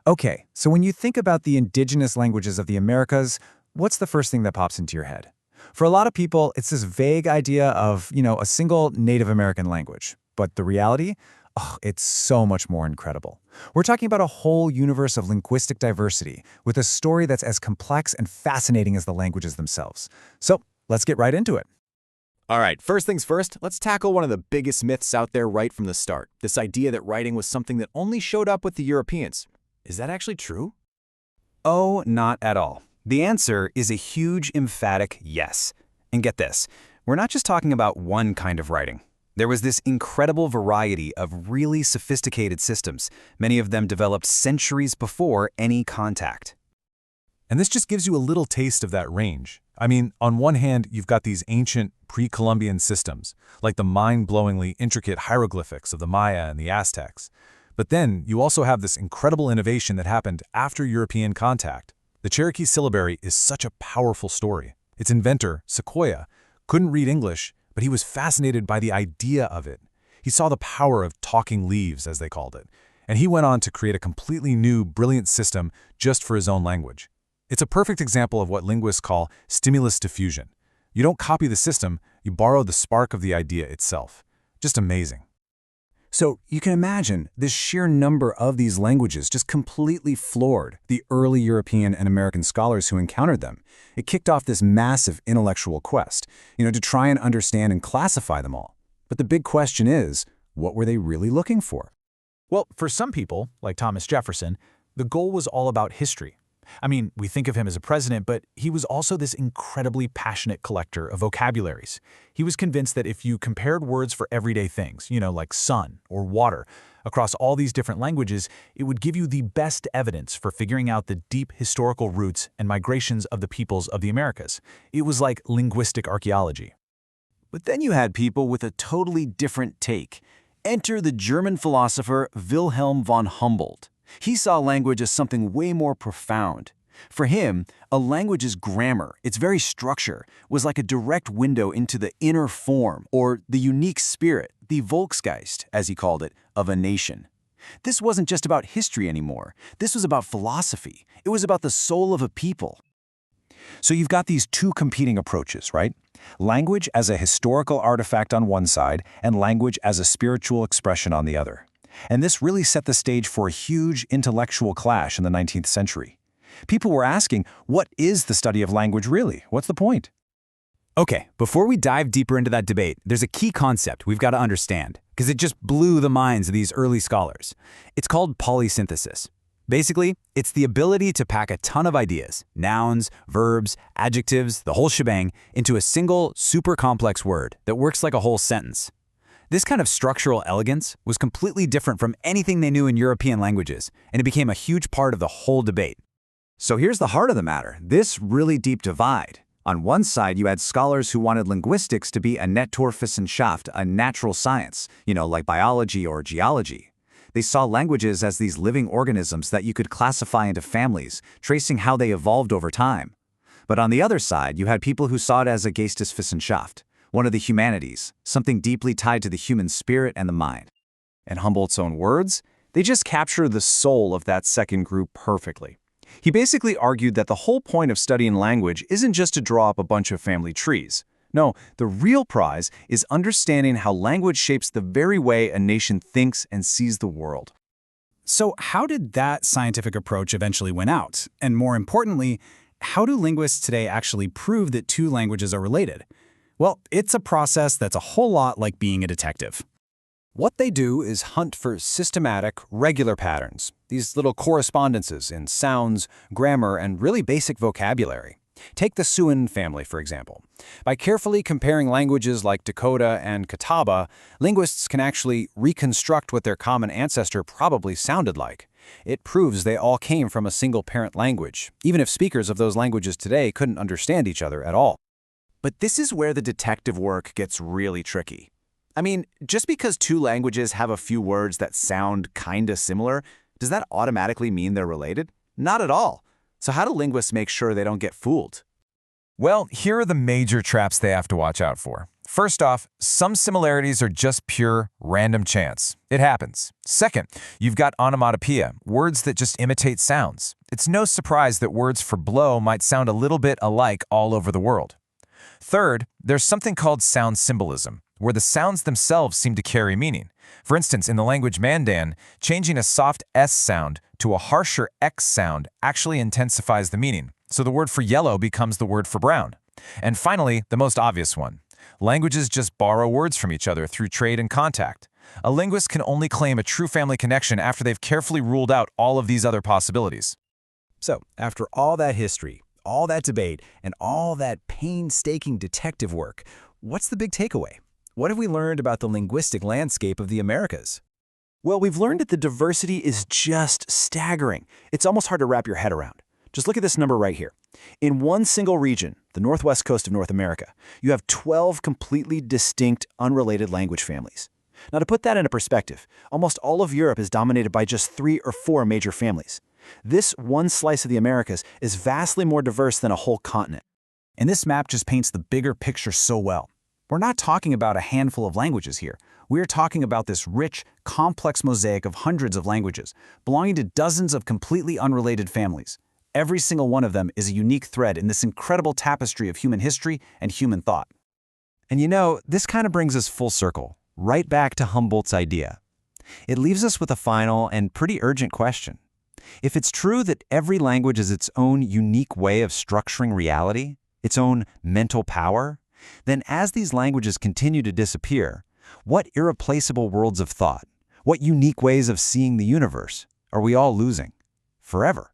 Okay, so when you think about the indigenous languages of the Americas, what's the first thing that pops into your head? For a lot of people, it's this vague idea of, a single Native American language. But the reality? Oh, it's so much more incredible. We're talking about a whole universe of linguistic diversity with a story that's as complex and fascinating as the languages themselves. So let's get right into it. All right, first things first, let's tackle one of the biggest myths out there right from the start. This idea that writing was something that only showed up with the Europeans. Is that actually true? Oh, not at all. The answer is a huge, emphatic yes. And get this, we're not just talking about one kind of writing. There was this incredible variety of really sophisticated systems, many of them developed centuries before any contact. And this just gives you a little taste of that range. I mean, on one hand, you've got these ancient pre-Columbian systems, like the mind-blowingly intricate hieroglyphics of the Maya and the Aztecs. But then you also have this incredible innovation that happened after European contact. The Cherokee syllabary is such a powerful story. Its inventor, Sequoyah, couldn't read English, but he was fascinated by the idea of it. He saw the power of talking leaves, as they called it, and he went on to create a completely new, brilliant system just for his own language. It's a perfect example of what linguists call stimulus diffusion. You don't copy the system, you borrow the spark of the idea itself. Just amazing. So you can imagine this sheer number of these languages just completely floored the early European and American scholars who encountered them. It kicked off this massive intellectual quest, to try and understand and classify them all. But the big question is, what were they really looking for? Well, for some people, like Thomas Jefferson, the goal was all about history. I mean, we think of him as a president, but he was also this incredibly passionate collector of vocabularies. He was convinced that if you compared words for everyday things, like sun or water, across all these different languages, it would give you the best evidence for figuring out the deep historical roots and migrations of the peoples of the Americas. It was like linguistic archaeology. But then you had people with a totally different take. Enter the German philosopher Wilhelm von Humboldt. He saw language as something way more profound. For him, a language's grammar, its very structure, was like a direct window into the inner form, or the unique spirit, the Volksgeist, as he called it, of a nation. This wasn't just about history anymore. This was about philosophy. It was about the soul of a people. So you've got these two competing approaches, right? Language as a historical artifact on one side, and language as a spiritual expression on the other. And this really set the stage for a huge intellectual clash in the 19th century. People were asking, what is the study of language really? What's the point? Okay, before we dive deeper into that debate, there's a key concept we've got to understand, because it just blew the minds of these early scholars. It's called polysynthesis. Basically, it's the ability to pack a ton of ideas, nouns, verbs, adjectives, the whole shebang, into a single, super complex word that works like a whole sentence. This kind of structural elegance was completely different from anything they knew in European languages, and it became a huge part of the whole debate. So here's the heart of the matter, this really deep divide. On one side, you had scholars who wanted linguistics to be a Naturwissenschaft, a natural science, like biology or geology. They saw languages as these living organisms that you could classify into families, tracing how they evolved over time. But on the other side, you had people who saw it as a Geisteswissenschaft, one of the humanities, something deeply tied to the human spirit and the mind. In Humboldt's own words, they just capture the soul of that second group perfectly. He basically argued that the whole point of studying language isn't just to draw up a bunch of family trees. No, the real prize is understanding how language shapes the very way a nation thinks and sees the world. So how did that scientific approach eventually win out? And more importantly, how do linguists today actually prove that two languages are related? Well, it's a process that's a whole lot like being a detective. What they do is hunt for systematic, regular patterns, these little correspondences in sounds, grammar, and really basic vocabulary. Take the Siouan family, for example. By carefully comparing languages like Dakota and Catawba, linguists can actually reconstruct what their common ancestor probably sounded like. It proves they all came from a single parent language, even if speakers of those languages today couldn't understand each other at all. But this is where the detective work gets really tricky. I mean, just because two languages have a few words that sound kinda similar, does that automatically mean they're related? Not at all. So how do linguists make sure they don't get fooled? Well, here are the major traps they have to watch out for. First off, some similarities are just pure random chance. It happens. Second, you've got onomatopoeia, words that just imitate sounds. It's no surprise that words for blow might sound a little bit alike all over the world. Third, there's something called sound symbolism, where the sounds themselves seem to carry meaning. For instance, in the language Mandan, changing a soft S sound to a harsher X sound actually intensifies the meaning, so the word for yellow becomes the word for brown. And finally, the most obvious one. Languages just borrow words from each other through trade and contact. A linguist can only claim a true family connection after they've carefully ruled out all of these other possibilities. So, after all that history, all that debate, and all that painstaking detective work, what's the big takeaway? What have we learned about the linguistic landscape of the Americas? Well, we've learned that the diversity is just staggering. It's almost hard to wrap your head around. Just look at this number right here. In one single region, the northwest coast of North America, you have 12 completely distinct, unrelated language families. Now, to put that into perspective, almost all of Europe is dominated by just 3 or 4 major families. This one slice of the Americas is vastly more diverse than a whole continent. And this map just paints the bigger picture so well. We're not talking about a handful of languages here. We're talking about this rich, complex mosaic of hundreds of languages, belonging to dozens of completely unrelated families. Every single one of them is a unique thread in this incredible tapestry of human history and human thought. And you know, this kind of brings us full circle, right back to Humboldt's idea. It leaves us with a final and pretty urgent question. If it's true that every language is its own unique way of structuring reality, its own mental power, then as these languages continue to disappear, what irreplaceable worlds of thought, what unique ways of seeing the universe are we all losing forever?